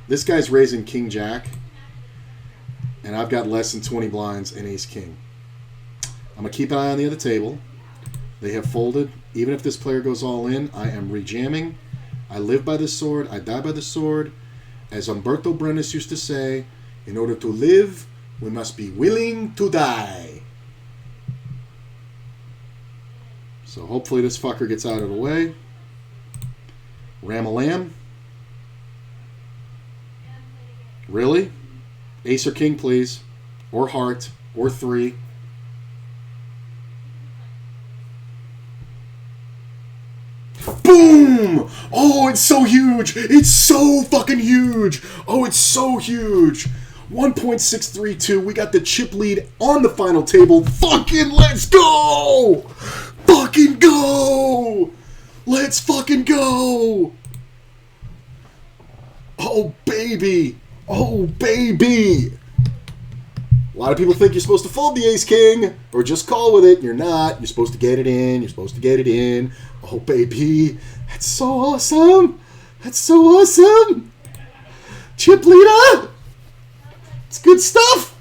This guy's raising King Jack, and I've got less than 20 blinds and Ace King. I'm going to keep an eye on the other table. They have folded. Even if this player goes all in, I am rejamming. I live by the sword. I die by the sword. As Umberto Brenes used to say, in order to live, we must be willing to die. So hopefully this fucker gets out of the way. Ram-a-lam. Really? Ace or king, please. Or heart. Or 3. Boom! Oh, it's so huge! It's so fucking huge! Oh, it's so huge! 1.632. We got the chip lead on the final table. Fucking let's go! Fucking go! Let's fucking go! Oh, baby! Oh, baby! A lot of people think you're supposed to fold the ace king or just call with it. You're not. You're supposed to get it in. You're supposed to get it in. Oh, baby. That's so awesome. That's so awesome. Chip leader. It's good stuff.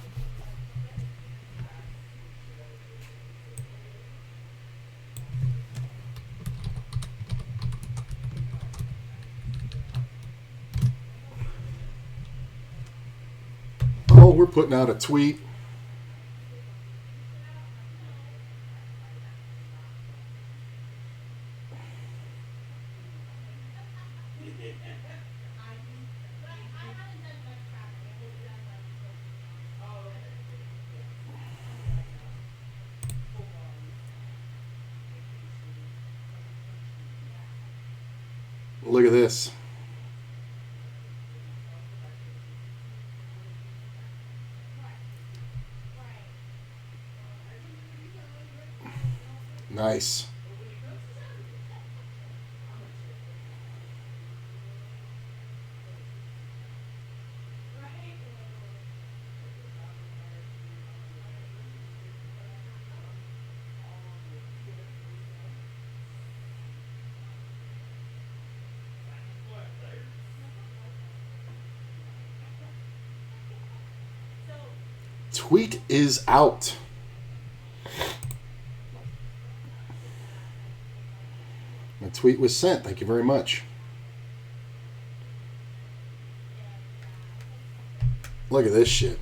Oh, we're putting out a tweet. Look at this. Nice. Tweet is out. My tweet was sent. Thank you very much. Look at this shit.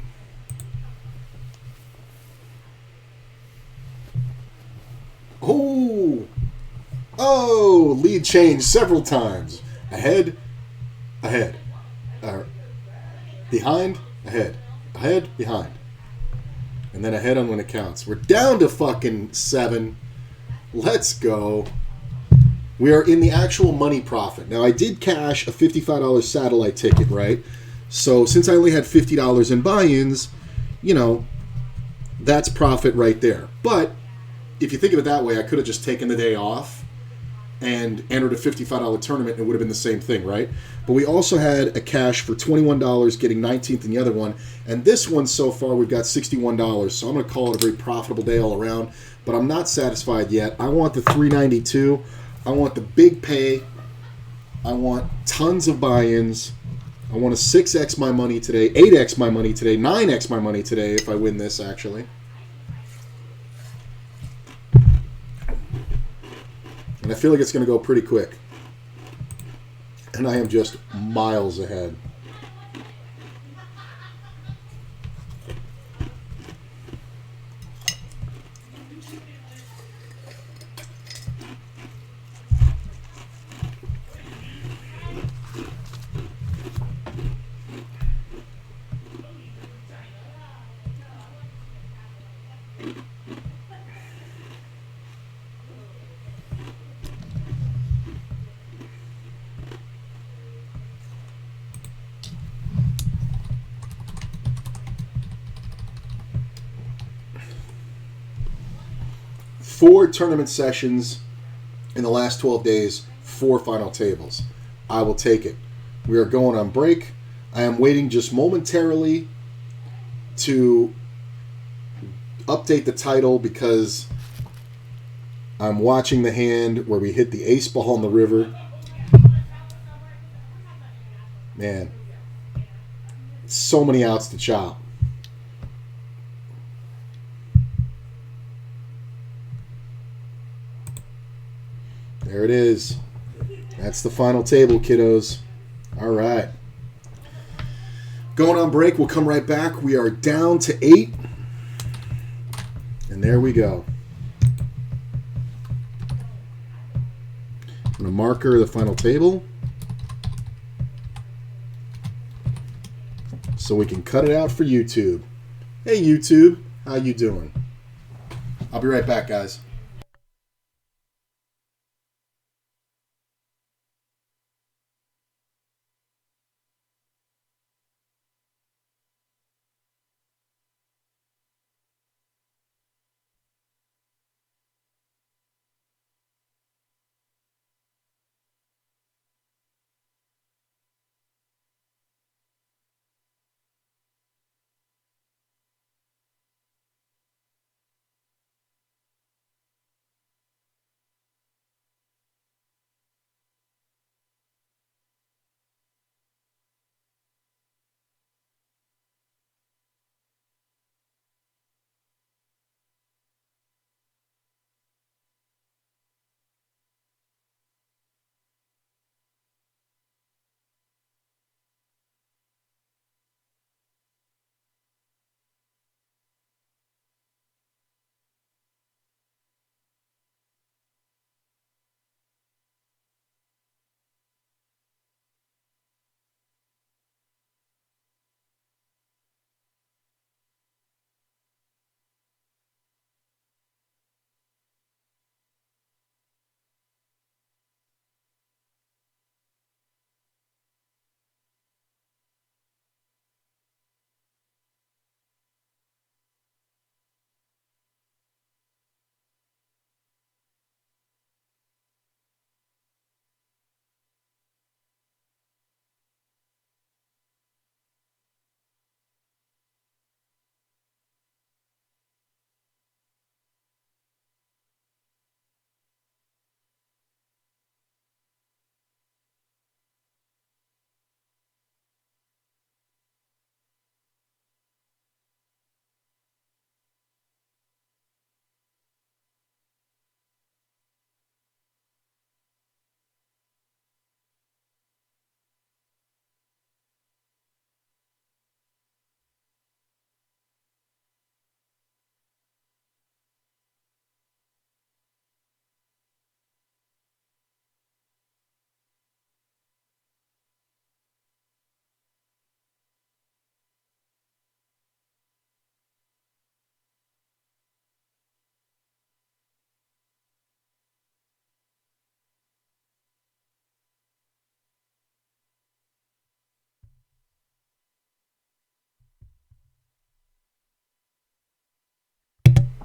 Oh! Oh! Lead changed several times. Ahead. Ahead. Behind. Ahead. Ahead. Behind. And then ahead on when it counts. We're down to fucking 7. Let's go. We are in the actual money profit. Now, I did cash a $55 satellite ticket, right? So, since I only had $50 in buy-ins, you know, that's profit right there. But, if you think of it that way, I could have just taken the day off and entered a $55 tournament and it would have been the same thing, right? But we also had a cash for $21, getting 19th in the other one. And this one, so far, we've got $61. So I'm going to call it a very profitable day all around. But I'm not satisfied yet. I want the $392. I want the big pay. I want tons of buy-ins. I want to 6x my money today, 8x my money today, 9x my money today if I win this, actually. And I feel like it's going to go pretty quick. And I am just miles ahead. Four tournament sessions in the last 12 days, 4 final tables. I will take it. We are going on break. I am waiting just momentarily to update the title because I'm watching the hand where we hit the ace ball on the river. Man, So many outs to chop. There it is. That's the final table, kiddos. All right. Going on break. We'll come right back. We are down to 8. And there we go. I'm going to marker the final table so we can cut it out for YouTube. Hey, YouTube. How you doing? I'll be right back, guys.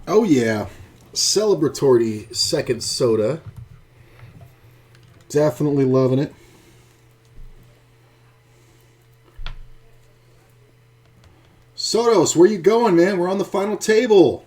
Oh, yeah. Celebratory second soda. Definitely loving it. Sotos, where you going, man? We're on the final table.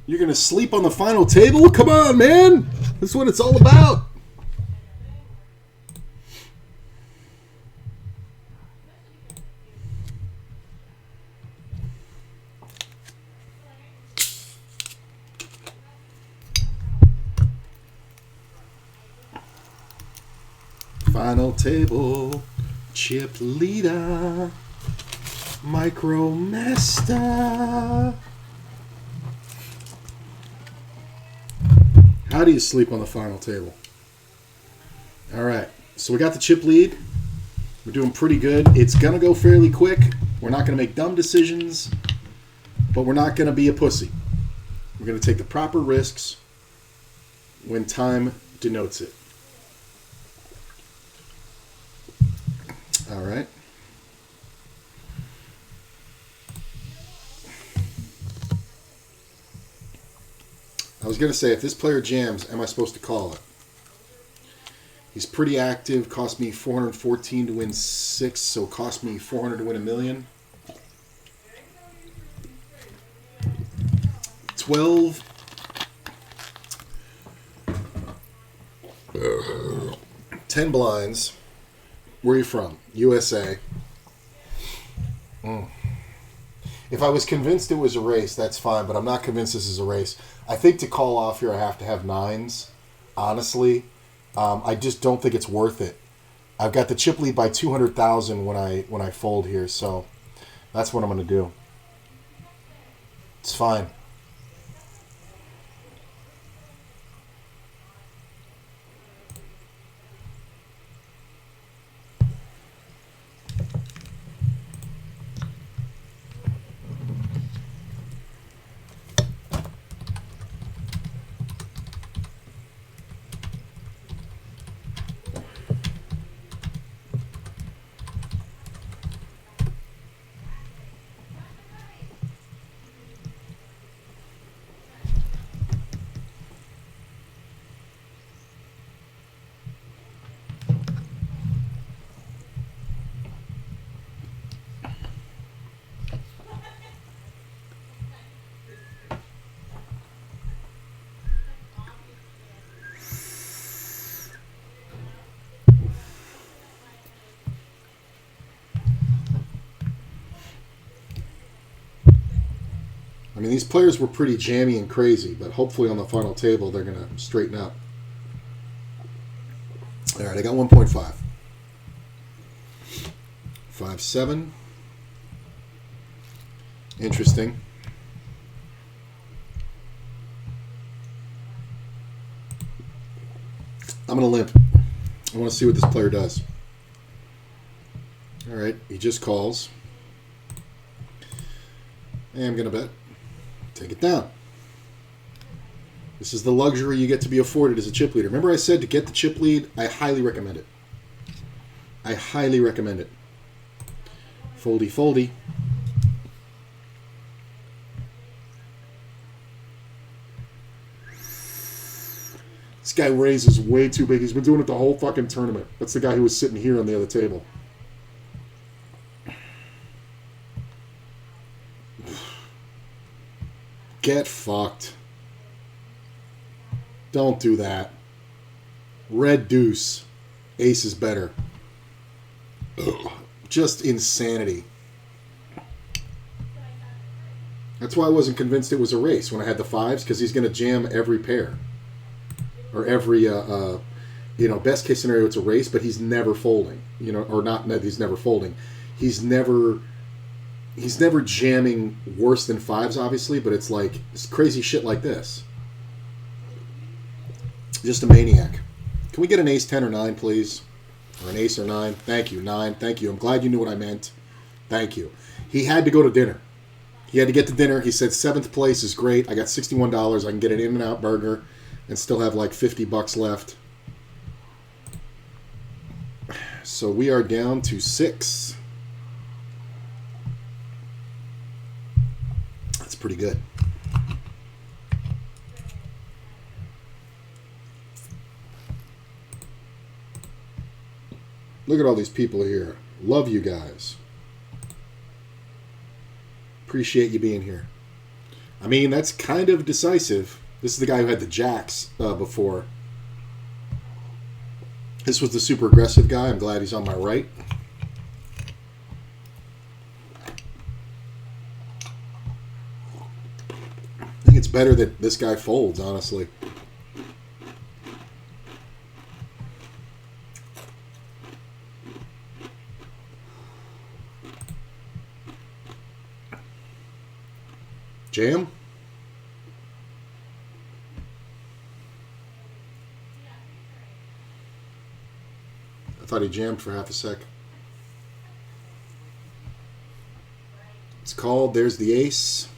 You're going to sleep on the final table? Come on, man. That's what it's all about. Final table. Chip leader. Micromaster. How do you sleep on the final table? All right. So we got the chip lead. We're doing pretty good. It's going to go fairly quick. We're not going to make dumb decisions, but we're not going to be a pussy. We're going to take the proper risks when time denotes it. All right. I was going to say, if this player jams, am I supposed to call it? He's pretty active. Cost me 414 to win 6, so cost me 400 to win a million. 12. 10 blinds. Where are you from? USA. If I was convinced it was a race, that's fine, but I'm not convinced this is a race. I think to call off here, I have to have 9s. Honestly, I just don't think it's worth it. I've got the chip lead by 200,000 when I fold here, so that's what I'm going to do. It's fine. I mean, these players were pretty jammy and crazy, but hopefully on the final table they're going to straighten up. All right, I got 1.5. 5-7. Interesting. I'm going to limp. I want to see what this player does. All right, he just calls. And I'm going to bet. Take it down. This is the luxury you get to be afforded as a chip leader. Remember I said to get the chip lead? I highly recommend it. I highly recommend it. Foldy, foldy. This guy raises way too big. He's been doing it the whole fucking tournament. That's the guy who was sitting here on the other table. Get fucked. Don't do that. Red deuce. Ace is better. Ugh. Just insanity. That's why I wasn't convinced it was a race when I had the 5s, because he's going to jam every pair. Or every, best case scenario it's a race, but he's never folding. Or not, he's never folding. He's never jamming worse than 5s, obviously, but it's crazy shit like this. Just a maniac. Can we get an ace 10 or 9, please? Or an ace or 9? Thank you, 9. Thank you. I'm glad you knew what I meant. Thank you. He had to go to dinner. He had to get to dinner. He said 7th place is great. I got $61. I can get an In-N-Out burger and still have like $50 left. So we are down to 6. That's pretty good. Look at all these people here. Love you guys. Appreciate you being here. I mean, that's kind of decisive. This is the guy who had the jacks before. This was the super aggressive guy. I'm glad he's on my right. I think it's better that this guy folds, honestly. Jam? I thought he jammed for half a sec. It's called. There's the ace.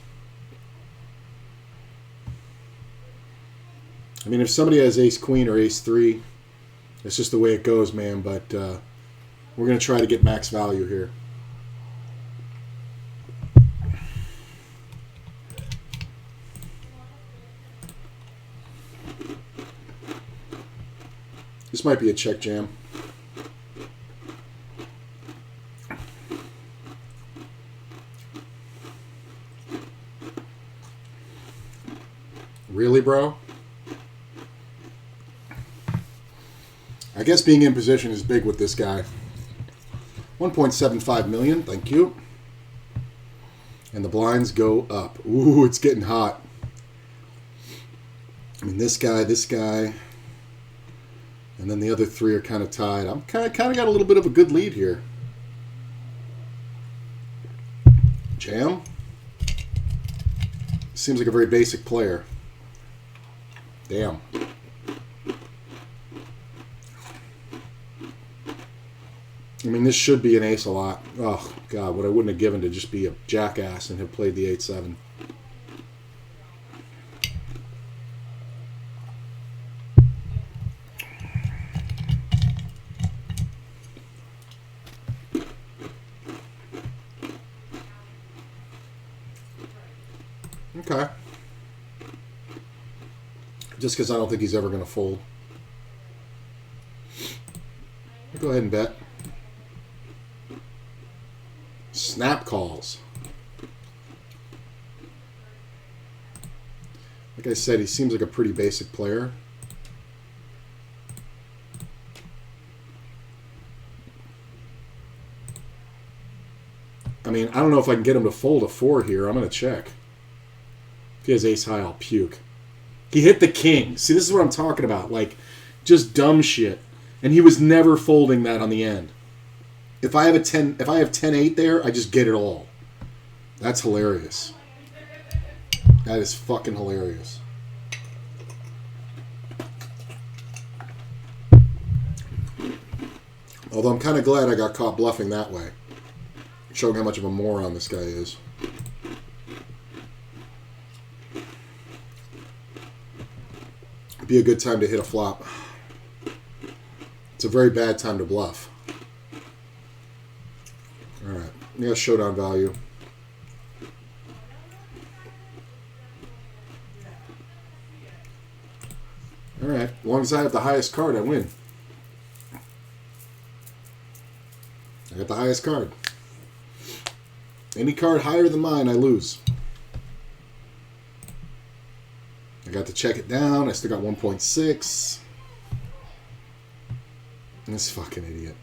I mean, if somebody has ace queen or ace 3, it's just the way it goes, man. But we're going to try to get max value here. This might be a check jam. Really, bro? I guess being in position is big with this guy. 1.75 million, thank you. And the blinds go up. Ooh, it's getting hot. I mean, this guy, and then the other three are kind of tied. I'm kind of got a little bit of a good lead here. Jam. Seems like a very basic player. Damn. I mean, this should be an ace a lot. Oh, God, what I wouldn't have given to just be a jackass and have played the 8-7. Okay. Just because I don't think he's ever going to fold. I'll go ahead and bet. Snap calls. Like I said, he seems like a pretty basic player. I mean, I don't know if I can get him to fold a 4 here. I'm going to check. If he has ace high, I'll puke. He hit the king. See, this is what I'm talking about. Like, just dumb shit. And he was never folding that on the end. If I have 10-8 there, I just get it all. That's hilarious. That is fucking hilarious. Although I'm kind of glad I got caught bluffing that way. Showing how much of a moron this guy is. Be a good time to hit a flop. It's a very bad time to bluff. Alright, yeah, showdown value. Alright, as long as I have the highest card, I win. I got the highest card. Any card higher than mine, I lose. I got to check it down. I still got 1.6. This fucking idiot.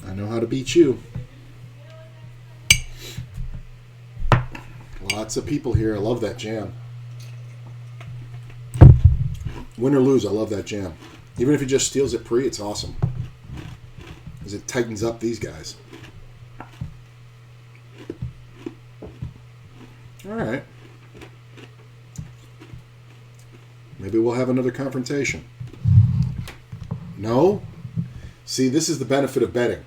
I know how to beat you. Lots of people here. I love that jam. Win or lose, I love that jam. Even if he just steals it pre, it's awesome. Because it tightens up these guys. Alright. Maybe we'll have another confrontation. No? See, this is the benefit of betting.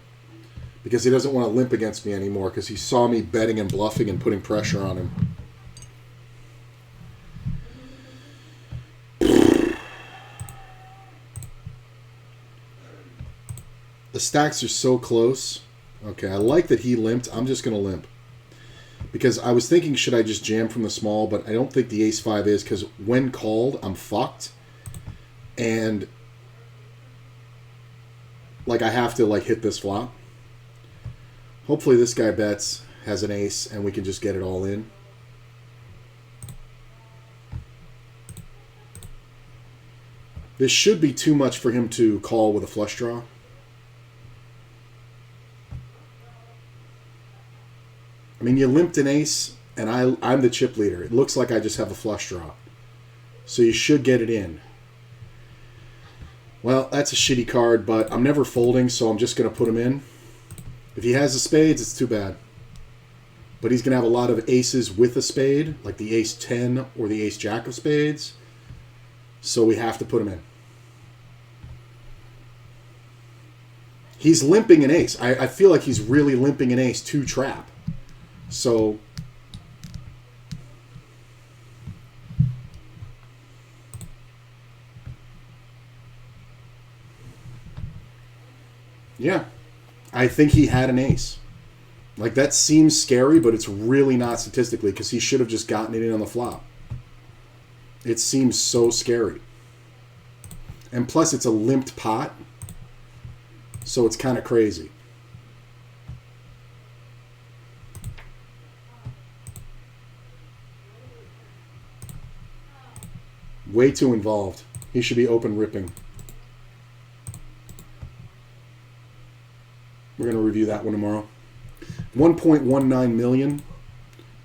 Because he doesn't want to limp against me anymore because he saw me betting and bluffing and putting pressure on him. The stacks are so close. Okay, I like that he limped. I'm just going to limp. Because I was thinking, should I just jam from the small? But I don't think the ace-5 is because when called, I'm fucked. And like I have to like hit this flop. Hopefully this guy bets, has an ace, and we can just get it all in. This should be too much for him to call with a flush draw. I mean, you limped an ace, and I'm the chip leader. It looks like I just have a flush draw. So you should get it in. Well, that's a shitty card, but I'm never folding, so I'm just going to put him in. If he has the spades, it's too bad. But he's going to have a lot of aces with a spade, like the ace 10 or the ace jack of spades. So we have to put him in. He's limping an ace. I feel like he's really limping an ace to trap. So yeah, I think he had an ace. Like, that seems scary, but it's really not statistically, because he should have just gotten it in on the flop. It seems so scary. And plus, it's a limped pot, so it's kind of crazy. Way too involved. He should be open ripping. We're going to review that one tomorrow. 1.19 million.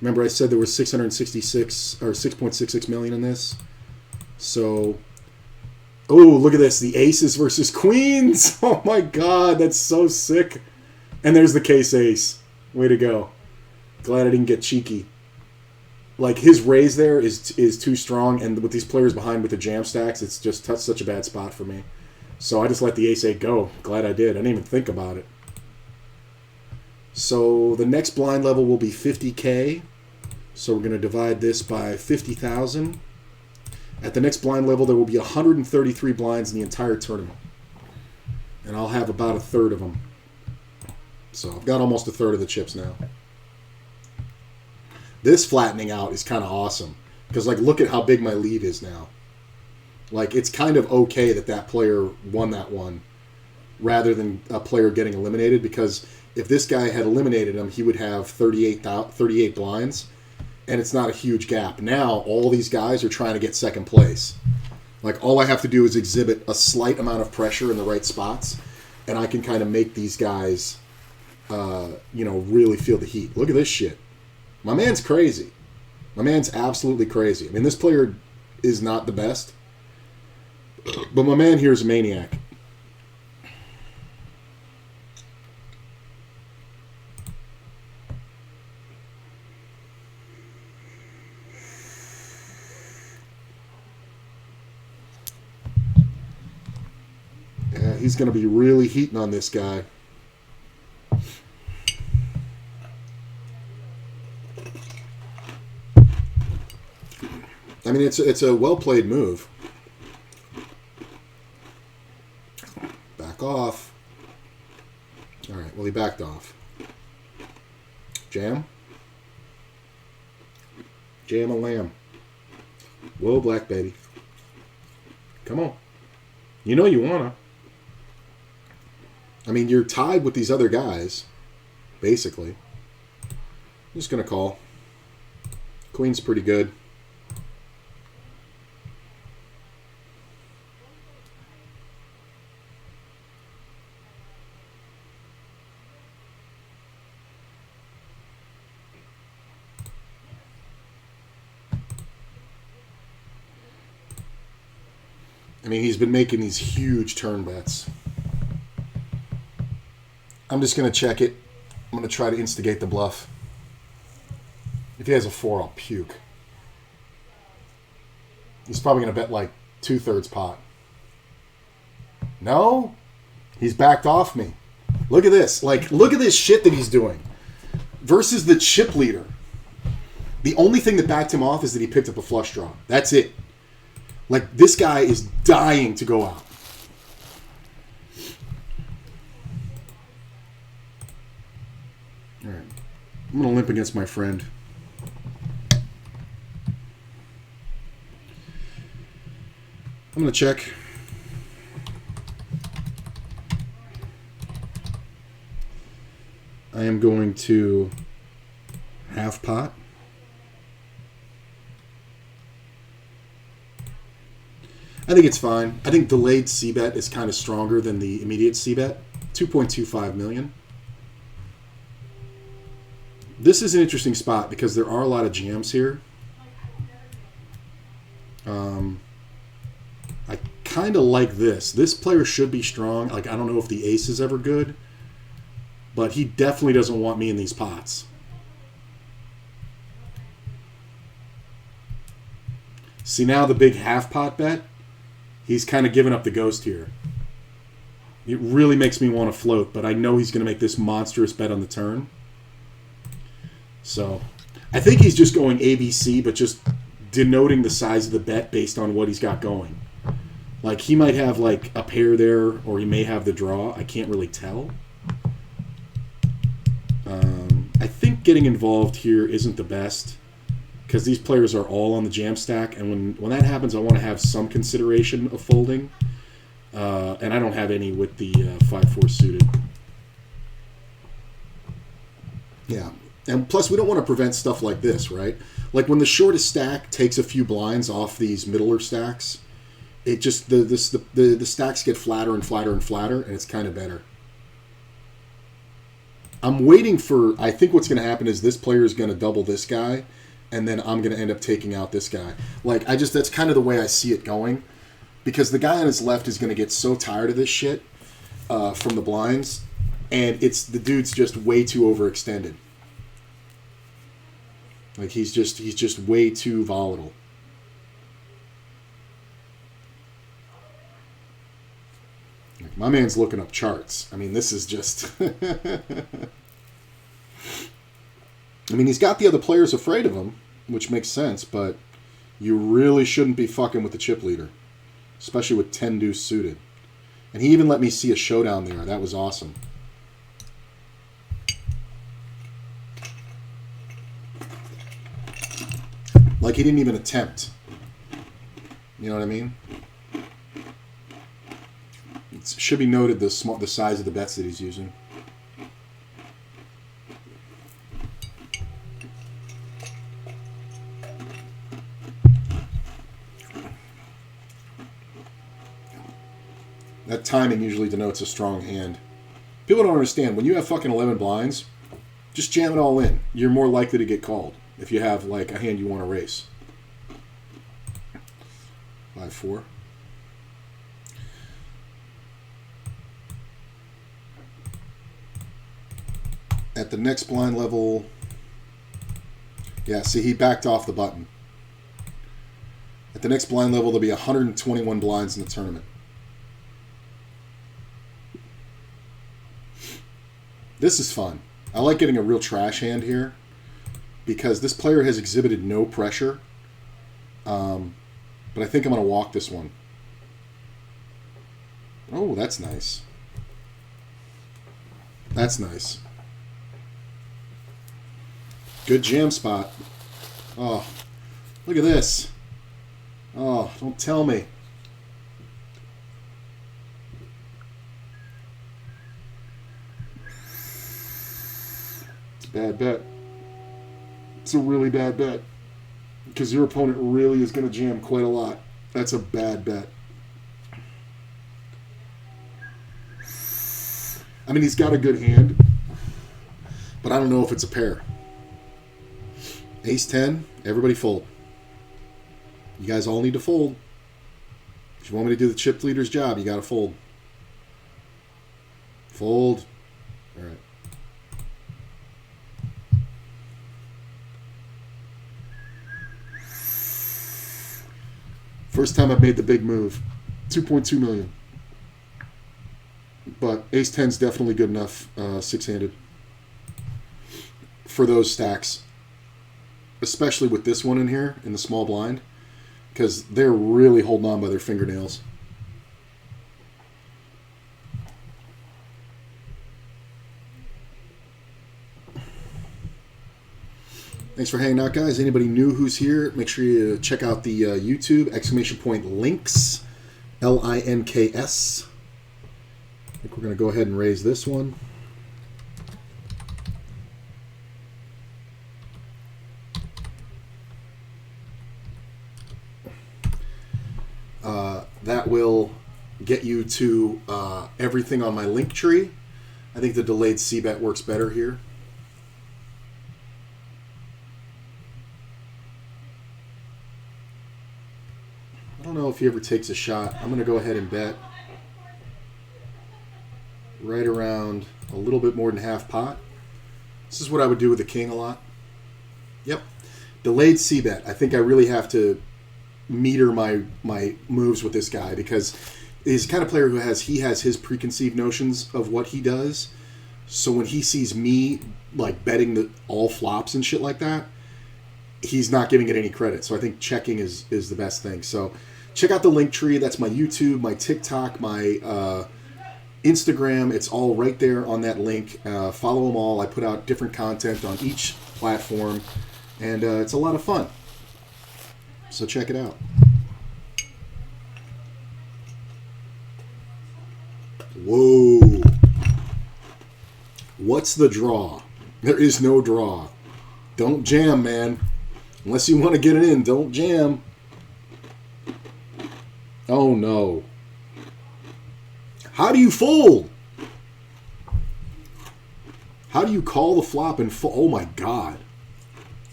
Remember I said there was 666 or 6.66 million in this. So, oh, look at this. The aces versus queens. Oh my god, that's so sick. And there's the case ace. Way to go. Glad I didn't get cheeky. Like, his raise there is too strong, and with these players behind with the jam stacks, it's just such a bad spot for me. So I just let the ace-8 go. Glad I did. I didn't even think about it. So the next blind level will be 50K. So we're going to divide this by 50,000. At the next blind level, there will be 133 blinds in the entire tournament. And I'll have about a third of them. So I've got almost a third of the chips now. This flattening out is kind of awesome. Because, like, look at how big my lead is now. Like, it's kind of okay that player won that one rather than a player getting eliminated, because if this guy had eliminated him, he would have 38 blinds, and it's not a huge gap. Now, all these guys are trying to get second place. Like, all I have to do is exhibit a slight amount of pressure in the right spots, and I can kind of make these guys, really feel the heat. Look at this shit. My man's crazy. My man's absolutely crazy. I mean, this player is not the best, but my man here is a maniac. Yeah, he's going to be really heating on this guy. I mean, it's a well-played move. Back off. All right, well, he backed off. Jam. Jam a lamb. Whoa, black baby. Come on. You know you wanna. I mean, you're tied with these other guys, basically. I'm just going to call. Queen's pretty good. I mean, he's been making these huge turn bets. I'm just going to check it. I'm going to try to instigate the bluff. If he has a 4, I'll puke. He's probably going to bet like 2/3 pot. No? He's backed off me. Look at this. Like, look at this shit that he's doing. Versus the chip leader. The only thing that backed him off is that he picked up a flush draw. That's it. Like, this guy is dying to go out. All right. I'm going to limp against my friend. I'm going to check. I am going to half pot. I think it's fine. I think delayed C-bet is kind of stronger than the immediate C-bet. 2.25 million. This is an interesting spot because there are a lot of jams here. I kind of like this. This player should be strong. Like, I don't know if the ace is ever good, but he definitely doesn't want me in these pots. See, now the big half pot bet, he's kind of giving up the ghost here. It really makes me want to float, but I know he's going to make this monstrous bet on the turn. So, I think he's just going ABC, but just denoting the size of the bet based on what he's got going. Like, he might have, like, a pair there, or he may have the draw. I can't really tell. I think getting involved here isn't the best, because these players are all on the jam stack, and when that happens, I want to have some consideration of folding. And I don't have any with the 5-4 suited. Yeah. And plus, we don't want to prevent stuff like this, right? Like when the shortest stack takes a few blinds off these middler stacks, it just the stacks get flatter and flatter and flatter, and it's kind of better. I'm waiting for. I think what's going to happen is this player is going to double this guy, and then I'm going to end up taking out this guy. Like that's kind of the way I see it going, because the guy on his left is going to get so tired of this shit from the blinds, and the dude's just way too overextended. Like he's just way too volatile. Like my man's looking up charts. I mean, this is just. I mean, he's got the other players afraid of him, which makes sense. But you really shouldn't be fucking with the chip leader, especially with 10 deuce suited. And he even let me see a showdown there. That was awesome. Like, he didn't even attempt. You know what I mean? It should be noted the size of the bets that he's using. That timing usually denotes a strong hand. People don't understand. When you have fucking 11 blinds, just jam it all in. You're more likely to get called if you have like a hand you want to race. 5-4. At the next blind level, yeah, see, he backed off the button. At the next blind level, there'll be 121 blinds in the tournament. This is fun. I like getting a real trash hand here because this player has exhibited no pressure. But I think I'm going to walk this one. Oh, that's nice. That's nice. Good jam spot. Oh, look at this. Oh, don't tell me. It's a bad bet. It's a really bad bet. Because your opponent really is going to jam quite a lot. That's a bad bet. I mean, he's got a good hand. But I don't know if it's a pair. Ace 10, everybody fold. You guys all need to fold. If you want me to do the chip leader's job, you got to fold. Fold. All right. First time I've made the big move. 2.2 million. But ace 10 is definitely good enough six-handed for those stacks. Especially with this one in here, in the small blind. Because they're really holding on by their fingernails. Thanks for hanging out, guys. Anybody new who's here, make sure you check out the YouTube, !Links, Links. I think we're going to go ahead and raise this one. you to everything on my link tree. I think the delayed c-bet works better here. I don't know if he ever takes a shot. I'm going to go ahead and bet right around a little bit more than half pot. This is what I would do with the king a lot. Yep. Delayed c-bet. I think I really have to meter my moves with this guy because he's the kind of player who has his preconceived notions of what he does. So when he sees me like betting all flops and shit like that, he's not giving it any credit. So I think checking is the best thing. So check out the link tree. That's my YouTube, my TikTok, my Instagram. It's all right there on that link. Follow them all. I put out different content on each platform, and it's a lot of fun. So check it out. Whoa. What's the draw? There is no draw. Don't jam, man. Unless you want to get it in, don't jam. Oh, no. How do you fold? How do you call the flop and fold? Oh, my God.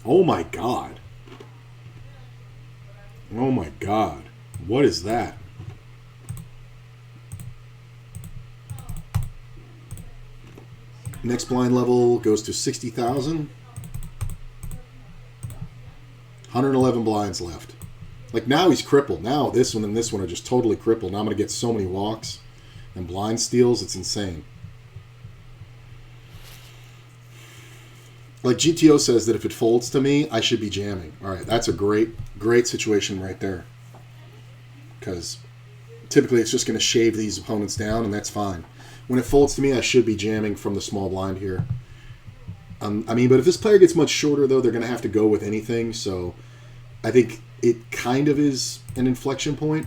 Oh, my God. Oh, my God. What is that? Next blind level goes to 60,000. 111 blinds left. Like, now he's crippled. Now this one and this one are just totally crippled. Now I'm going to get so many walks and blind steals. It's insane. Like GTO says that if it folds to me, I should be jamming. All right, that's a great situation right there. Because typically it's just going to shave these opponents down, and that's fine. When it folds to me, I should be jamming from the small blind here. I mean, but if this player gets much shorter, though, they're going to have to go with anything. So I think it kind of is an inflection point.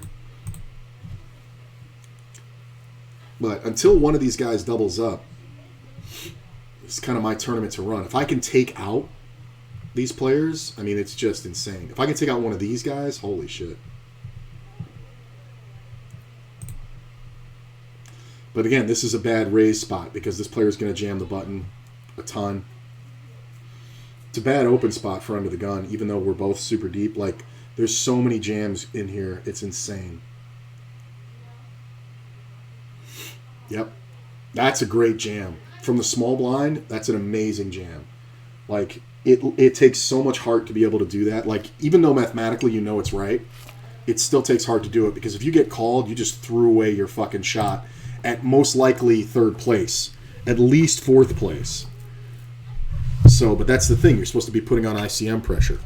But until one of these guys doubles up, it's kind of my tournament to run. If I can take out these players, I mean, it's just insane. If I can take out one of these guys, holy shit. But again, this is a bad raise spot because this player is going to jam the button a ton. It's a bad open spot for under the gun, even though we're both super deep. Like, there's so many jams in here. It's insane. Yep. That's a great jam. From the small blind, that's an amazing jam. Like, it takes so much heart to be able to do that. Like, even though mathematically you know it's right, it still takes heart to do it because if you get called, you just threw away your fucking shot at most likely third place, at least fourth place. So, but that's the thing. You're supposed to be putting on ICM pressure.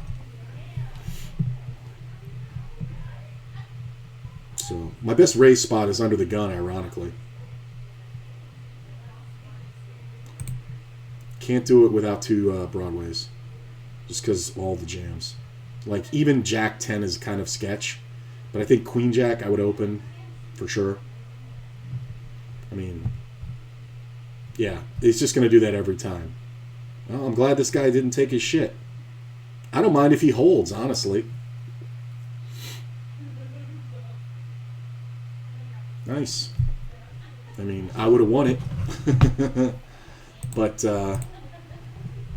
So, my best raise spot is under the gun, ironically. Can't do it without two Broadways. Just because all the jams. Like, even Jack 10 is kind of sketch. But I think Queen Jack I would open for sure. I mean, yeah, he's just going to do that every time. Well, I'm glad this guy didn't take his shit. I don't mind if he holds, honestly. Nice. I mean, I would have won it. But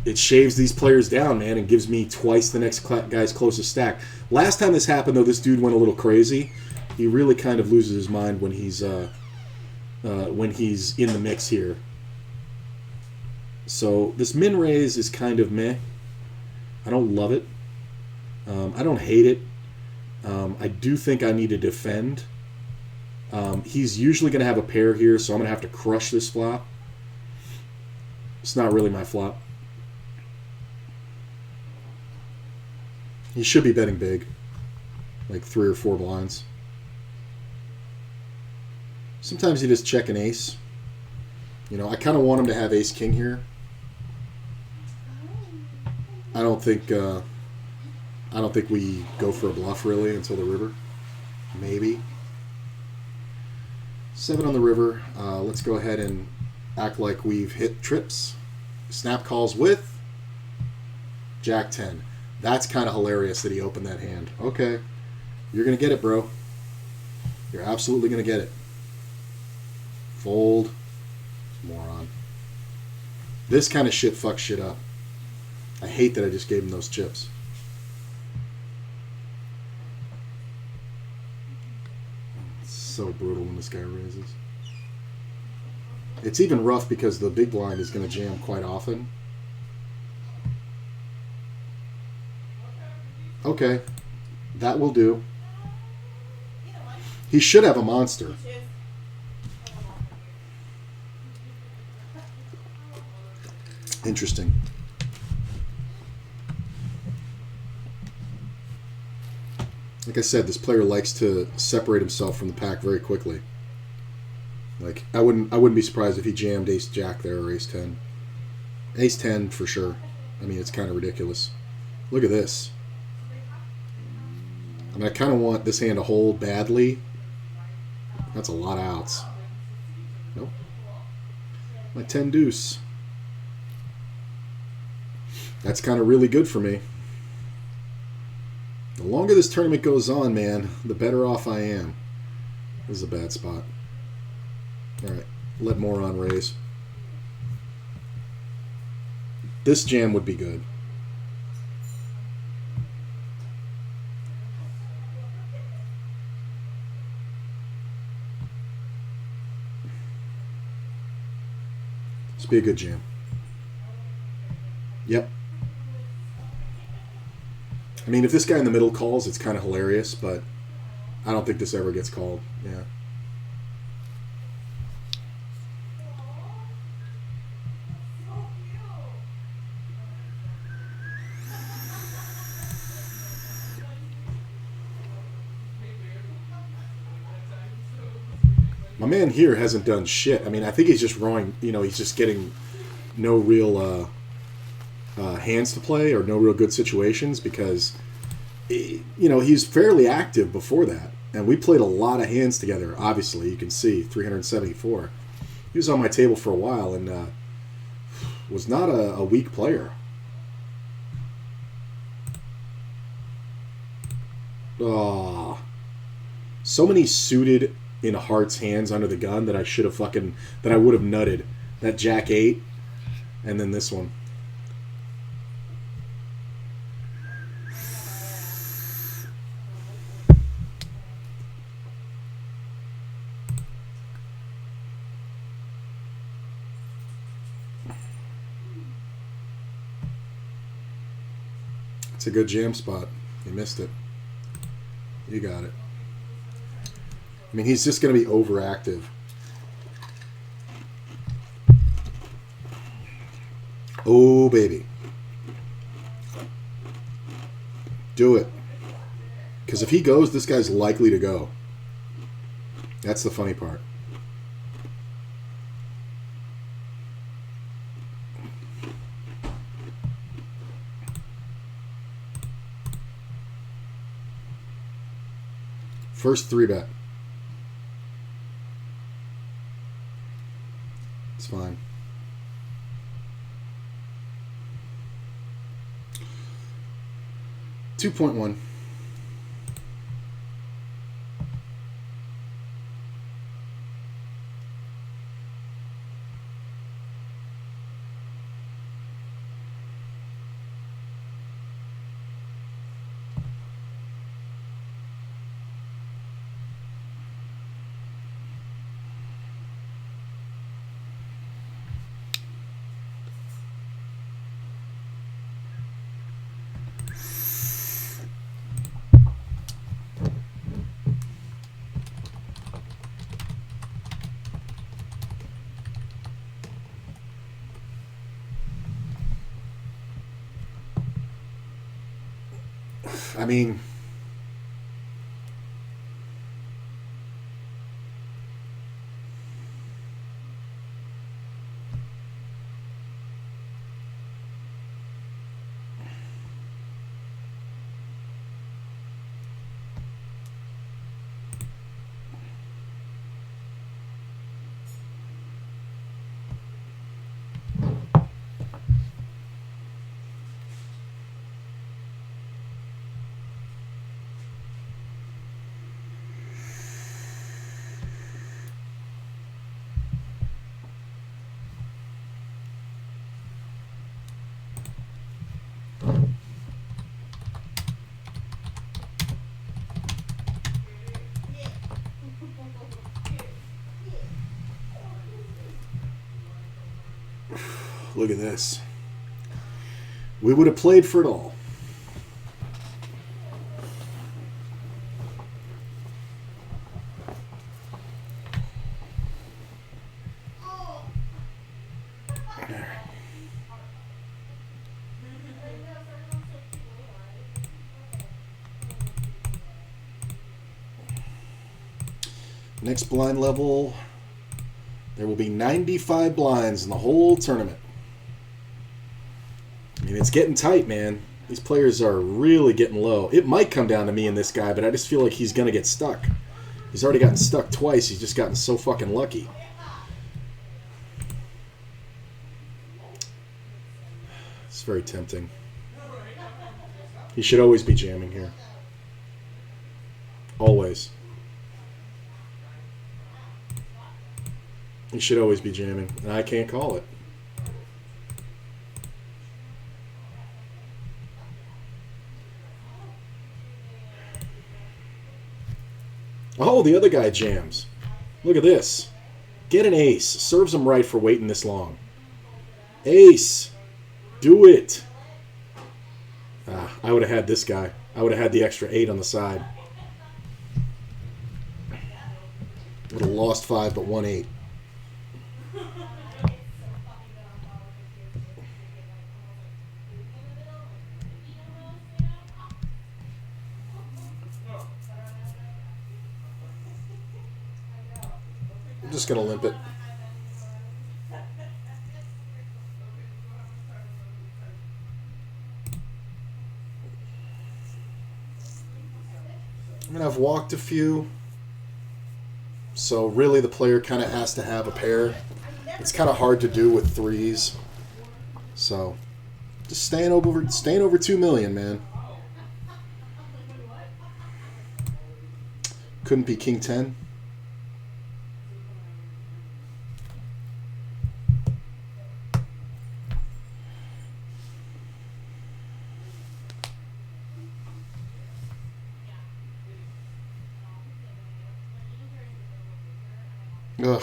it shaves these players down, man, and gives me twice the next guy's closest stack. Last time this happened, though, this dude went a little crazy. He really kind of loses his mind when he's in the mix here. So this min raise is kind of meh. I don't love it. I don't hate it. I do think I need to defend. He's usually going to have a pair here, so I'm going to have to crush this flop. It's not really my flop. He should be betting big. Like 3 or 4 blinds. Sometimes you just check an ace. You know, I kind of want him to have ace-king here. I don't think we go for a bluff, really, until the river. Maybe. 7 on the river. Let's go ahead and act like we've hit trips. Snap calls with Jack 10. That's kind of hilarious that he opened that hand. Okay. You're going to get it, bro. You're absolutely going to get it. Fold. Moron. This kind of shit fucks shit up. I hate that I just gave him those chips. It's so brutal when this guy raises. It's even rough because the big blind is going to jam quite often. Okay. That will do. He should have a monster. Interesting. Like I said, this player likes to separate himself from the pack very quickly. Like I wouldn't be surprised if he jammed Ace Jack there or Ace 10. Ace 10 for sure. I mean, it's kind of ridiculous. Look at this. I mean, I kind of want this hand to hold badly. That's a lot of outs. Nope. My 10 deuce. That's kind of really good for me. The longer this tournament goes on, man, the better off I am. This is a bad spot. Alright, let Moron raise. This jam would be good. This would be a good jam. Yep. I mean, if this guy in the middle calls, it's kind of hilarious, but I don't think this ever gets called. Yeah. My man here hasn't done shit. I mean, I think he's just rolling, he's just getting no real hands to play or no real good situations because, he's fairly active before that. And we played a lot of hands together, obviously. You can see, 374. He was on my table for a while and was not a weak player. Oh, so many suited in hearts hands under the gun that I should have that I would have nutted. That Jack 8 and then this one. It's a good jam spot. You missed it. You got it. I mean, he's just going to be overactive. Oh, baby. Do it. Because if he goes, this guy's likely to go. That's the funny part. First 3-bet. It's fine. $2.1. I mean, Look at this. We would have played for it all. Next blind level, there will be 95 blinds in the whole tournament. I mean, it's getting tight, man. These players are really getting low. It might come down to me and this guy, but I just feel like he's going to get stuck. He's already gotten stuck twice. He's just gotten so fucking lucky. It's very tempting. He should always be jamming here. Always. He should always be jamming, and I can't call it. Oh, the other guy jams. Look at this. Get an ace. Serves him right for waiting this long. Ace. Do it. I would have had this guy. I would have had the extra 8 on the side. Would have lost 5 but won 8. I'm just going to limp it. I mean, I've walked a few, so really the player kind of has to have a pair. It's kind of hard to do with 3s, so just staying over 2 million, man. Couldn't be King 10. Ugh.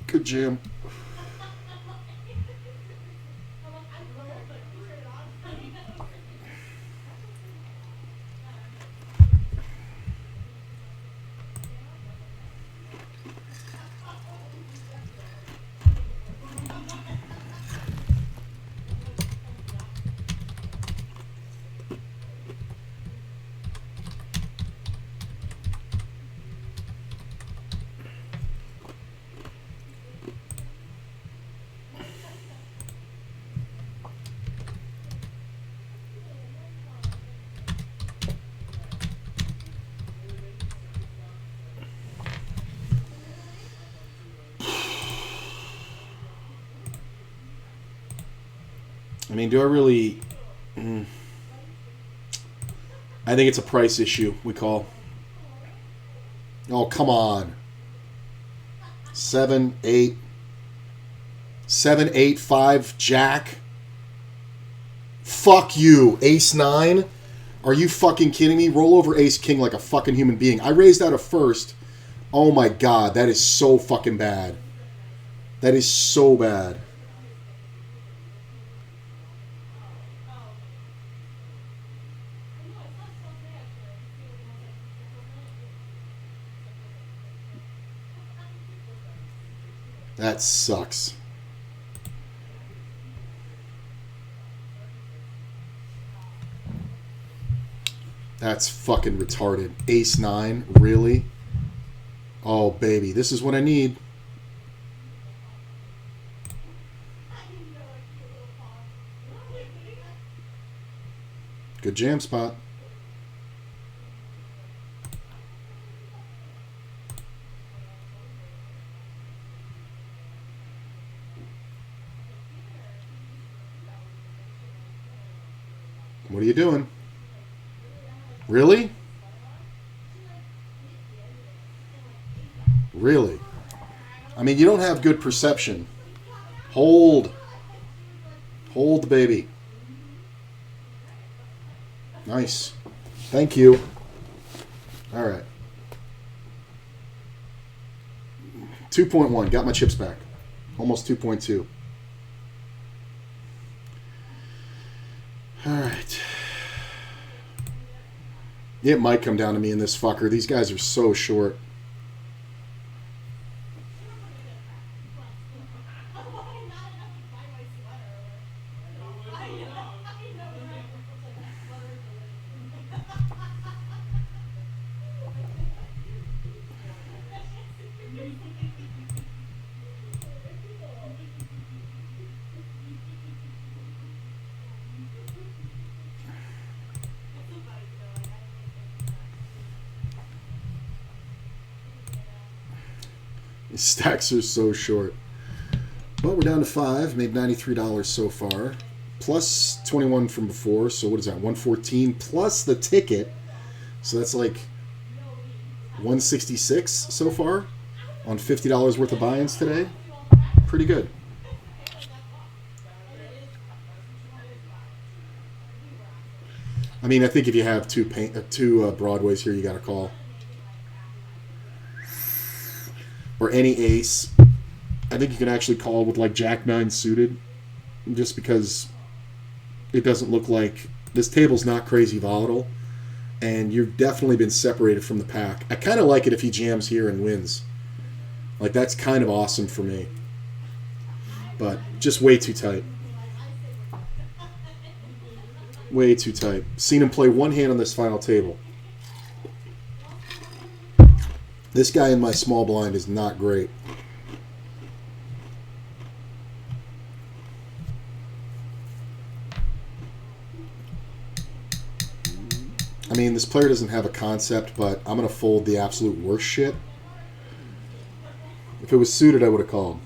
Good jam. I mean, do I really... I think it's a price issue, we call. Oh, come on. 7, 8. 7, 8, 5, jack. Fuck you. Ace 9? Are you fucking kidding me? Roll over ace king like a fucking human being. I raised out a first. Oh my god, that is so fucking bad. That is so bad. That sucks. That's fucking retarded. Ace 9? Really? Oh, baby. This is what I need. Good jam spot. What are you doing? Really? Really? I mean, you don't have good perception. Hold. Hold the baby. Nice. Thank you. All right. 2.1. Got my chips back. Almost 2.2. All right. It might come down to me in this fucker. These guys are so short. These stacks are so short. Well, we're down to 5. Made $93 so far. Plus 21 from before. So what is that? 114 plus the ticket. So that's like 166 so far on $50 worth of buy-ins today. Pretty good. I mean, I think if you have two Broadways here, you got to call. Or any ace. I think you can actually call with like Jack 9 suited. Just because it doesn't look like... This table's not crazy volatile. And you've definitely been separated from the pack. I kind of like it if he jams here and wins. Like, that's kind of awesome for me. But just way too tight. Way too tight. Seen him play one hand on this final table. This guy in my small blind is not great. I mean, this player doesn't have a concept, but I'm going to fold the absolute worst shit. If it was suited, I would have called.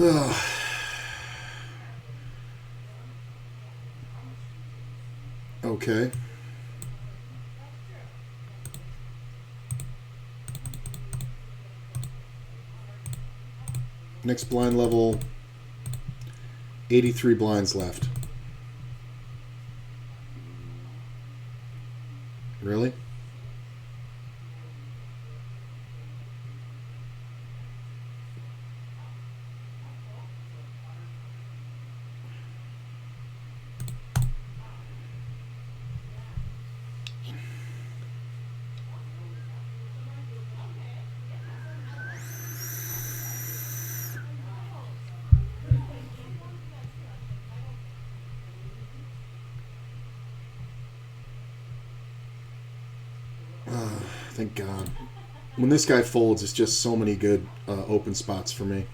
Ugh. Okay. Next blind level, 83 blinds left. Really? Thank God. When this guy folds, it's just so many good open spots for me.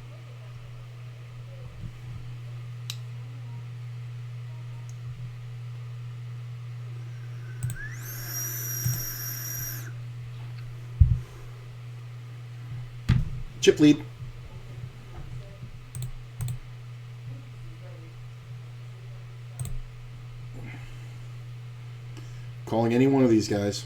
Chip lead. Calling any one of these guys.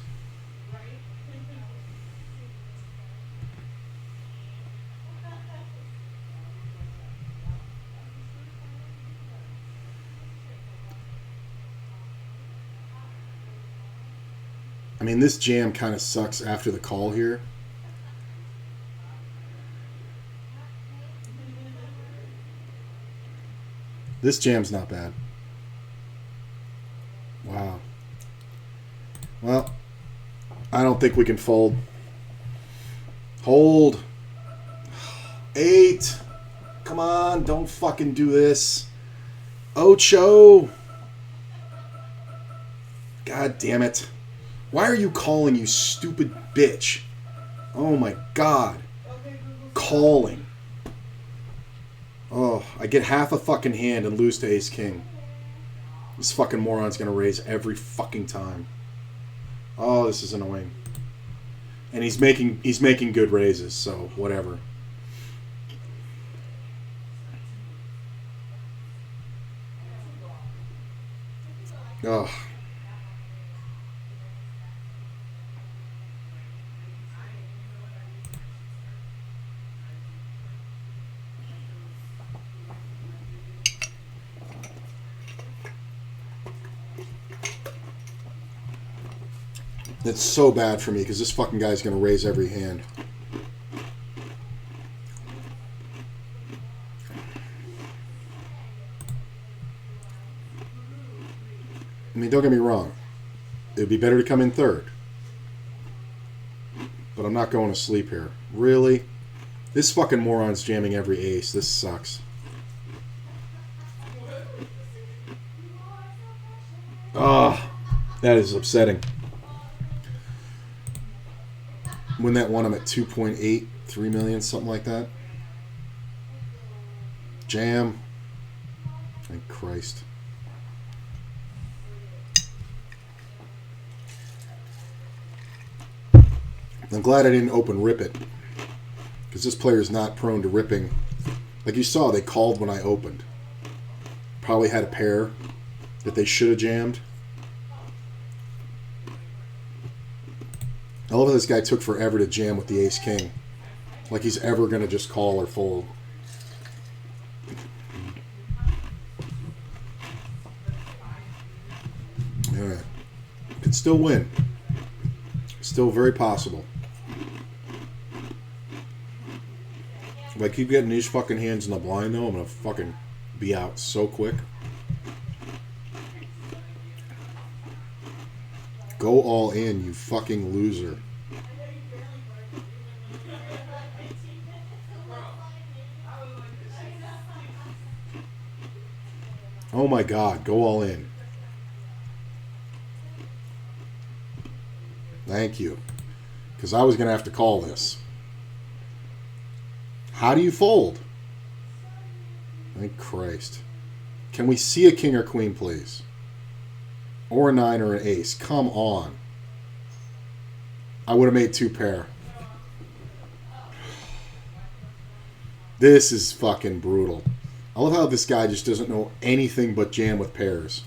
I mean, this jam kind of sucks after the call here. This jam's not bad. Wow. Well, I don't think we can fold. Hold. 8. Come on, don't fucking do this. Ocho. God damn it. Why are you calling, you stupid bitch? Oh my God. calling. Oh, I get half a fucking hand and lose to ace king. This fucking moron's gonna raise every fucking time. Oh, this is annoying. And he's making good raises, so whatever. Ugh. It's so bad for me because this fucking guy's going to raise every hand. I mean, don't get me wrong. It would be better to come in third. But I'm not going to sleep here. Really? This fucking moron's jamming every ace. This sucks. Ah, that is upsetting. When that one, I'm at 2.8, 3 million, something like that. Jam. Thank Christ. I'm glad I didn't open rip it. Because this player is not prone to ripping. Like you saw, they called when I opened. Probably had a pair that they should have jammed. I love how this guy took forever to jam with the ace-king. Like he's ever going to just call or fold. Alright. Could still win. Still very possible. If I keep getting these fucking hands in the blind, though, I'm going to fucking be out so quick. Go all in, you fucking loser. Oh my God, go all in. Thank you. Because I was going to have to call this. How do you fold? Thank Christ. Can we see a king or queen, please? Or a 9 or an ace. Come on. I would have made 2 pair. This is fucking brutal. I love how this guy just doesn't know anything but jam with pairs.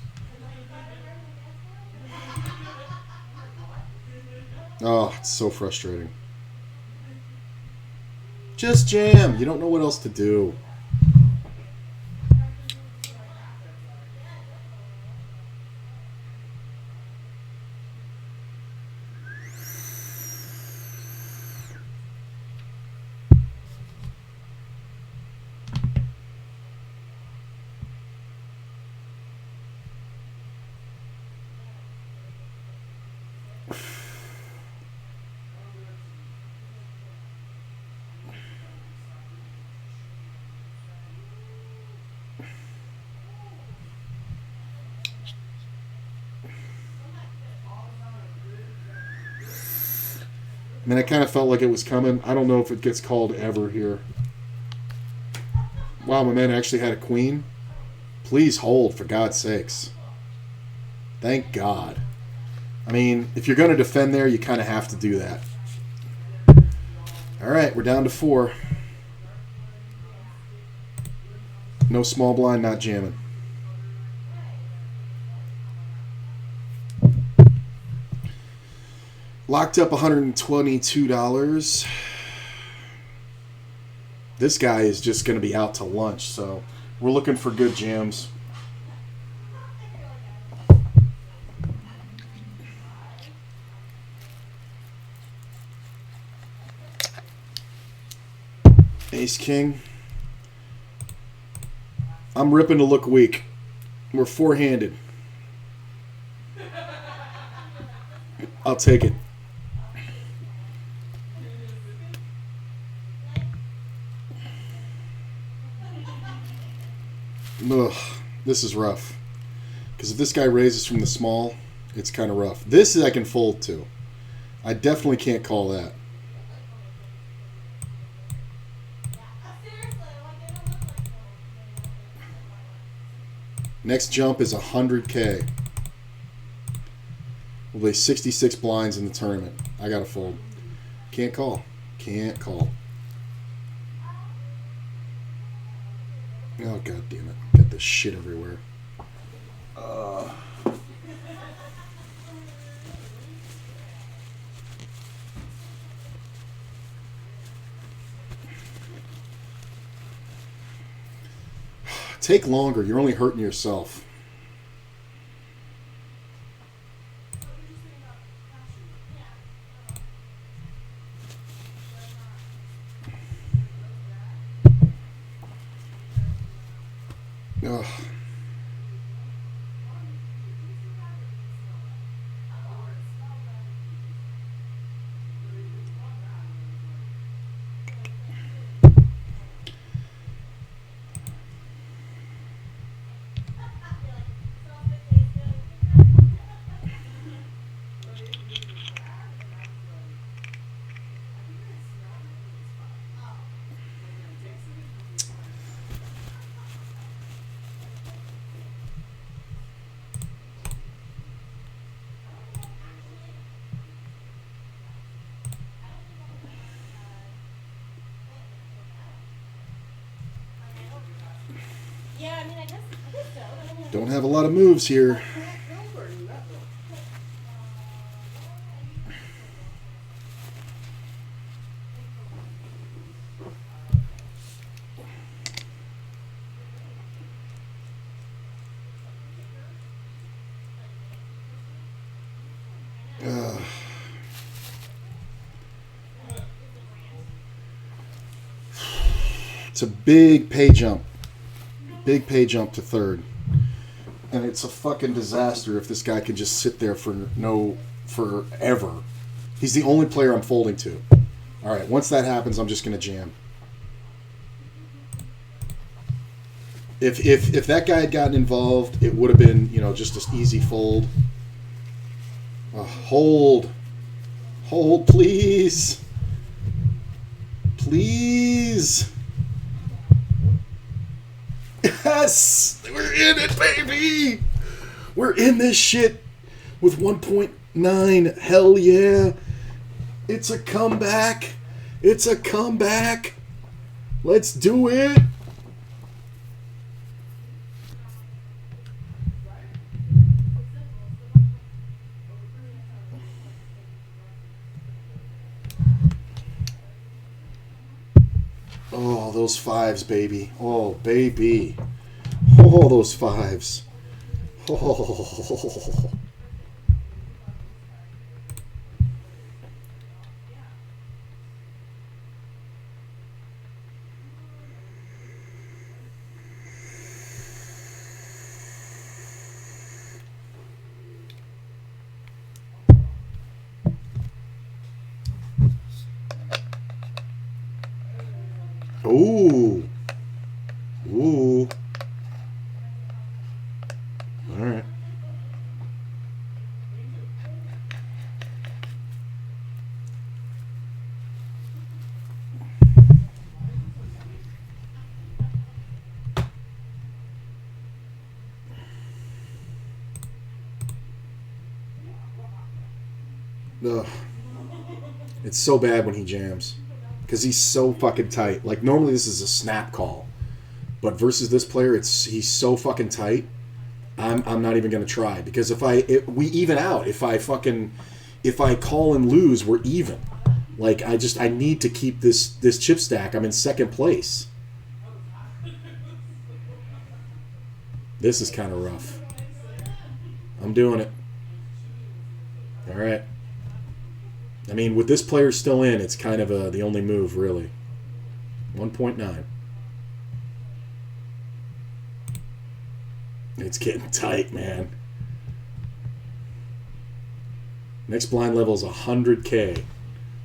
Oh, it's so frustrating. Just jam. You don't know what else to do. I mean, I kind of felt like it was coming. I don't know if it gets called ever here. Wow, my man actually had a queen. Please hold, for God's sakes. Thank God. I mean, if you're going to defend there, you kind of have to do that. All right, we're down to 4. No small blind, not jamming. Locked up $122. This guy is just going to be out to lunch, so we're looking for good jams. Ace King. I'm ripping to look weak. We're 4-handed. I'll take it. Ugh, this is rough. Because if this guy raises from the small, it's kind of rough. This I can fold to. I definitely can't call that. Next jump is 100K. We'll lay 66 blinds in the tournament. I gotta fold. Can't call. Can't call. Oh, god damn it. Got this shit everywhere. Take longer. You're only hurting yourself. Ugh. Yeah, I mean, I guess so. Don't have a lot of moves here. It's a big pay jump. Big pay jump to third. And it's a fucking disaster if this guy can just sit there forever. He's the only player I'm folding to. Alright, once that happens, I'm just going to jam. If that guy had gotten involved, it would have been, just an easy fold. Hold. Hold, please. Please. Yes! We're in it, baby! We're in this shit with 1.9. Hell yeah. It's a comeback. It's a comeback. Let's do it. Oh, those fives, baby. Oh, baby. Oh, those fives. Oh. Ooh. Ooh. All right. Ugh. It's so bad when he jams. Because he's so fucking tight. Like, normally this is a snap call. But versus this player, he's so fucking tight. I'm not even going to try. Because we even out. If I call and lose, we're even. Like, I need to keep this chip stack. I'm in second place. This is kind of rough. I'm doing it. All right. I mean, with this player still in, it's kind of the only move, really. 1.9. It's getting tight, man. Next blind level is 100K.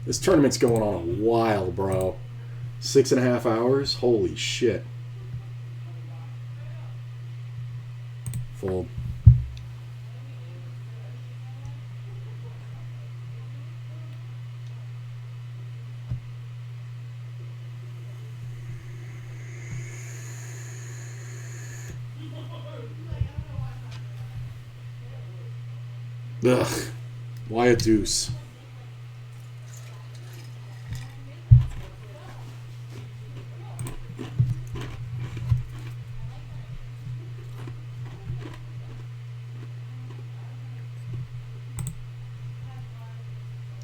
This tournament's going on a while, bro. 6.5 hours? Holy shit. Fold. Ugh. Why a deuce?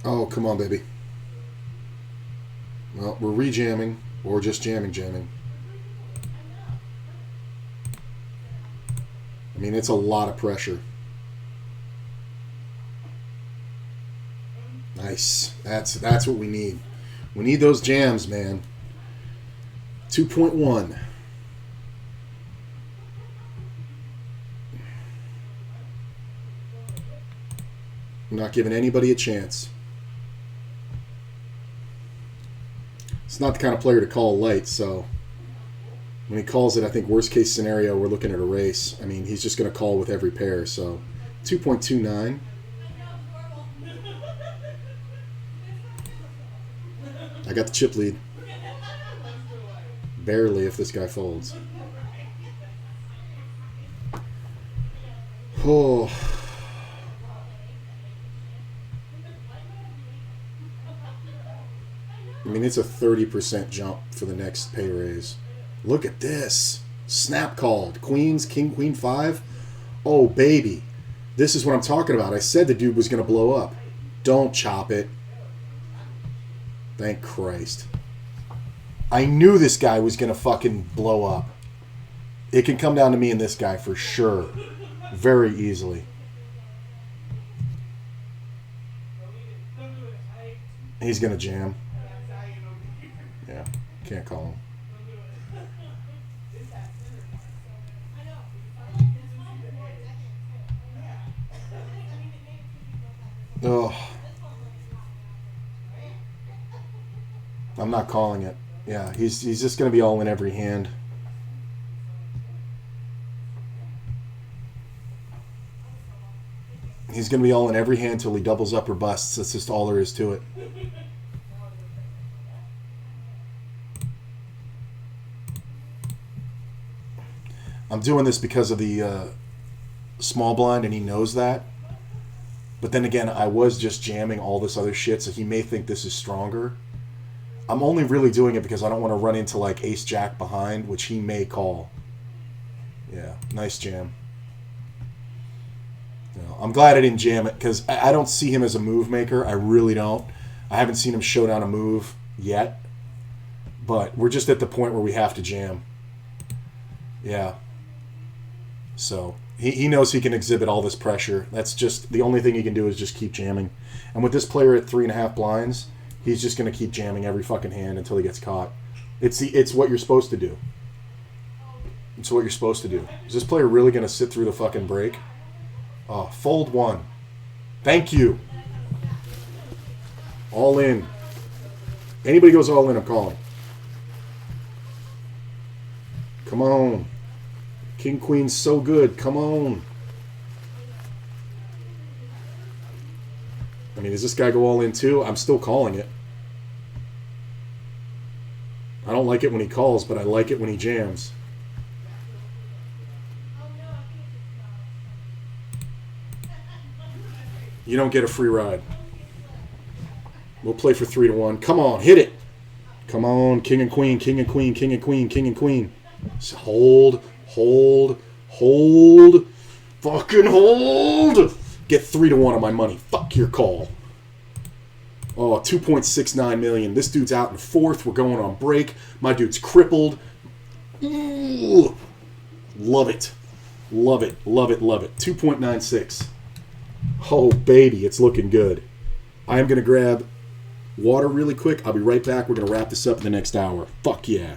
Oh, come on, baby. Well, we're rejamming, or just jamming. I mean, it's a lot of pressure. Nice. That's what we need. We need those jams, man. 2.1. I'm not giving anybody a chance. It's not the kind of player to call light, so when he calls it, I think worst case scenario, we're looking at a race. I mean, he's just going to call with every pair, so 2.29. I got the chip lead. Barely if this guy folds. Oh. I mean, it's a 30% jump for the next pay raise. Look at this. Snap called. Queens, king, queen, 5. Oh, baby. This is what I'm talking about. I said the dude was going to blow up. Don't chop it. Thank Christ. I knew this guy was going to fucking blow up. It can come down to me and this guy for sure. Very easily. He's going to jam. Yeah, can't call him. Oh. I'm not calling it. Yeah, he's just going to be all in every hand. He's going to be all in every hand till he doubles up or busts. That's just all there is to it. I'm doing this because of the small blind, and he knows that. But then again, I was just jamming all this other shit, so he may think this is stronger. I'm only really doing it because I don't want to run into like ace jack behind, which he may call. Yeah, nice jam. You know, I'm glad I didn't jam it because I don't see him as a move maker. I really don't. I haven't seen him show down a move yet. But we're just at the point where we have to jam. Yeah. So he knows he can exhibit all this pressure. That's just the only thing he can do is just keep jamming. And with this player at 3.5 blinds, he's just going to keep jamming every fucking hand until he gets caught. It's what you're supposed to do. It's what you're supposed to do. Is this player really going to sit through the fucking break? Oh, fold 1. Thank you. All in. Anybody goes all in, I'm calling. Come on. King, queen's so good. Come on. I mean, does this guy go all in too? I'm still calling it. I don't like it when he calls, but I like it when he jams. You don't get a free ride. We'll play for 3-1. Come on, hit it. Come on, king and queen, king and queen, king and queen, king and queen. Just hold, hold, hold. Fucking hold. Get 3-1 on my money. Fuck your call. Oh, 2.69 million. This dude's out in 4th. We're going on break. My dude's crippled. Ooh. Love it. Love it. Love it. Love it. 2.96. Oh, baby. It's looking good. I am going to grab water really quick. I'll be right back. We're going to wrap this up in the next hour. Fuck yeah.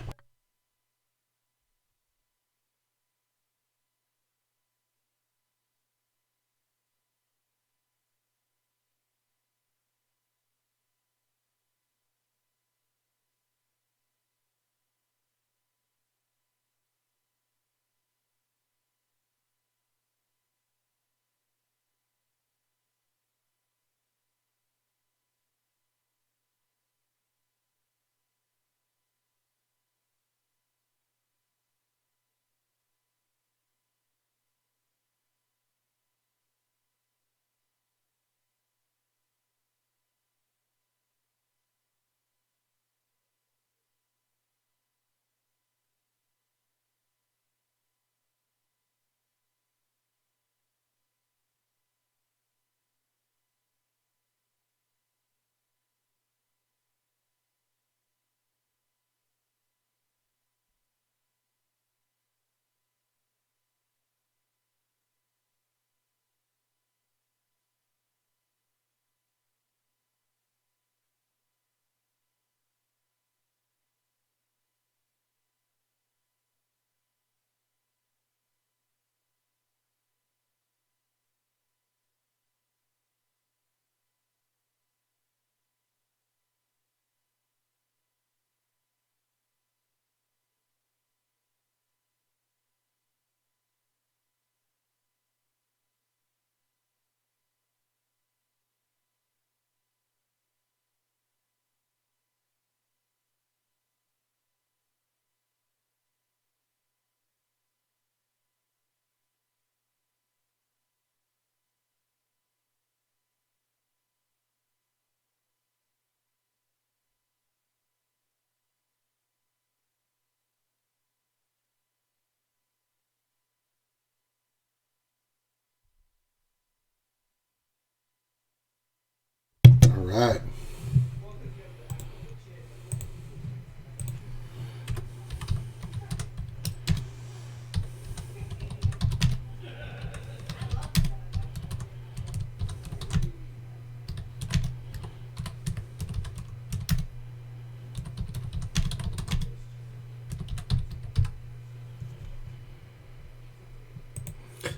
right.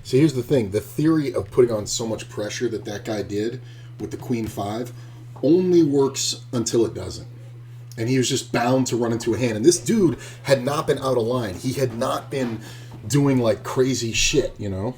So here's the thing. The theory of putting on so much pressure that guy did with the Queen 5 only works until it doesn't. And he was just bound to run into a hand. And this dude had not been out of line. He had not been doing like crazy shit, you know?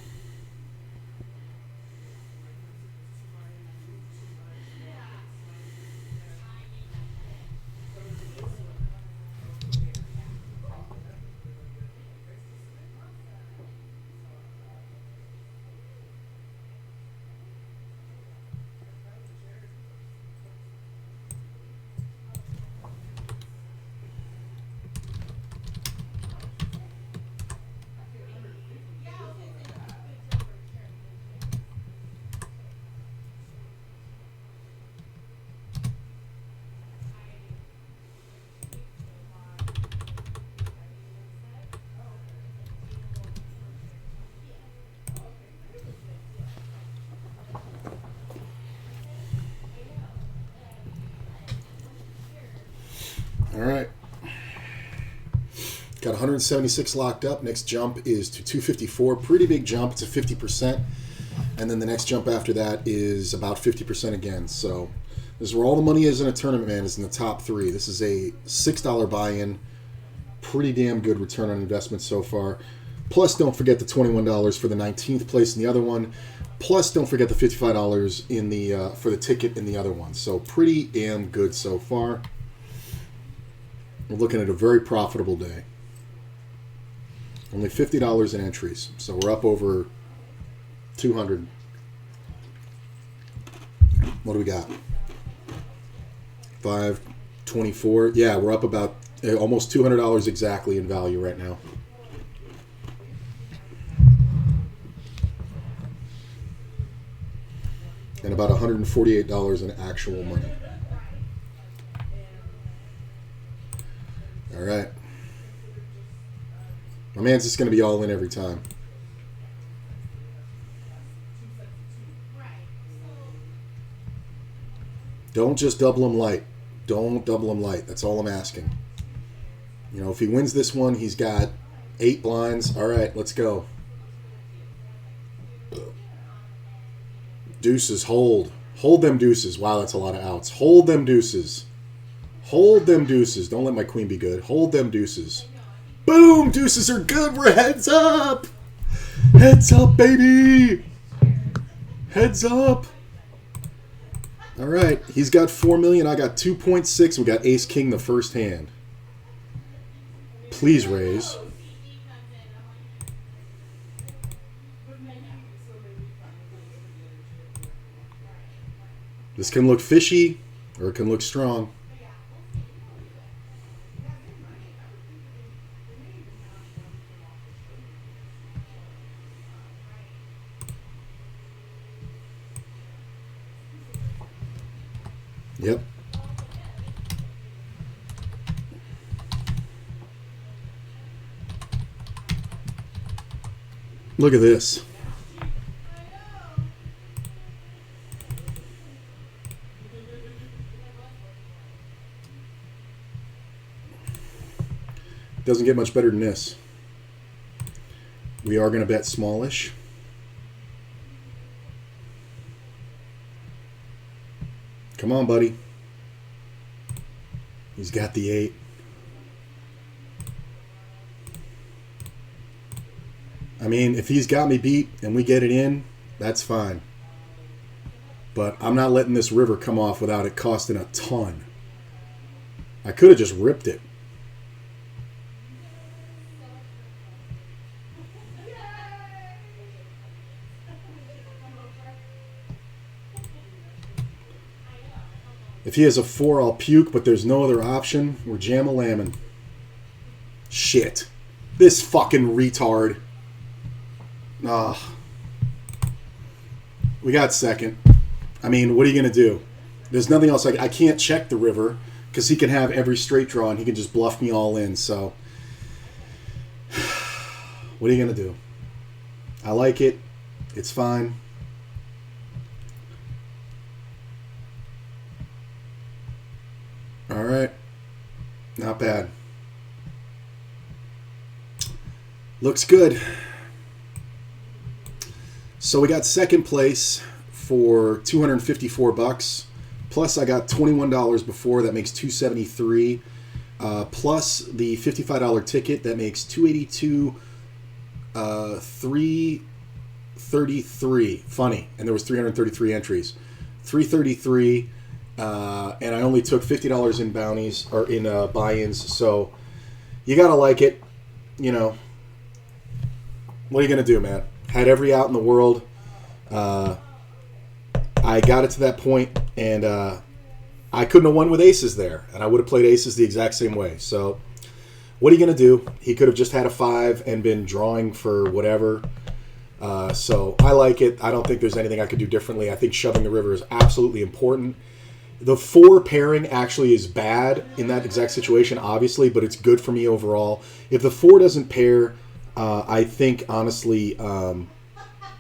All right. Got 176 locked up. Next jump is to 254. Pretty big jump. It's a 50%. And then the next jump after that is about 50% again. So this is where all the money is in a tournament, man, is in the top three. This is a $6 buy-in. Pretty damn good return on investment so far. Plus, don't forget the $21 for the 19th place in the other one. Plus, don't forget the $55 in the for the ticket in the other one. So pretty damn good so far. We're looking at a very profitable day. Only $50 in entries. So we're up over 200. What do we got? 524. Yeah, we're up about almost $200 exactly in value right now. And about $148 in actual money. All right. My man's just going to be all in every time. Don't just double him light. Don't double him light. That's all I'm asking. You know, if he wins this one, he's got 8 blinds. All right, let's go. Deuces, hold. Hold them deuces. Wow, that's a lot of outs. Hold them deuces. Hold them deuces. Don't let my queen be good. Hold them deuces. Boom! Deuces are good. We're heads up. Heads up, baby. Heads up. All right. He's got 4 million. I got 2.6. We got ace king the first hand. Please raise. This can look fishy or it can look strong. Yep. Look at this. Doesn't get much better than this. We are going to bet smallish. Come on, buddy. He's got the 8. I mean, if he's got me beat and we get it in, that's fine. But I'm not letting this river come off without it costing a ton. I could have just ripped it. If he has a 4, I'll puke, but there's no other option. We're jam-a-lamming. Shit. This fucking retard. We got second. I mean, what are you going to do? There's nothing else. I can't check the river because he can have every straight draw and he can just bluff me all in. So, what are you going to do? I like it. It's fine. All right. Not bad. Looks good. So we got second place for $254. Plus I got $21 before. That makes $273. Plus the $55 ticket. That makes $282. $333. Funny. And there was 333 entries. $333. And I only took $50 in bounties or in buy-ins. So you gotta like it. You know, what are you gonna do, man? Had every out in the world. I got it to that point, and I couldn't have won with aces there, and I would have played aces the exact same way. So what are you gonna do? He could have just had a 5 and been drawing for whatever. So I like it. I don't think there's anything I could do differently. I think shoving the river is absolutely important. The 4 pairing actually is bad in that exact situation, obviously, but it's good for me overall. If the 4 doesn't pair, I think, honestly,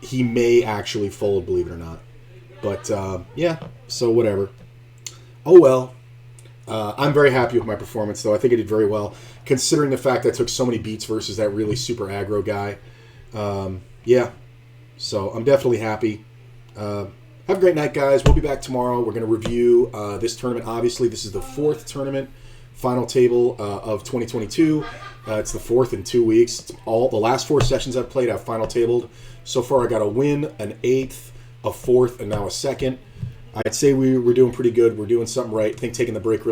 he may actually fold, believe it or not. But, yeah, so whatever. Oh, well. I'm very happy with my performance, though. I think I did very well, considering the fact I took so many beats versus that really super aggro guy. Yeah, so I'm definitely happy. Have a great night, guys. We'll be back tomorrow. We're going to review this tournament. Obviously, this is the 4th tournament, final table of 2022. It's the 4th in 2 weeks. All the last 4 sessions I've played, I've final tabled. So far, I got a win, an 8th, a 4th, and now a 2nd. I'd say we're doing pretty good. We're doing something right. I think taking the break really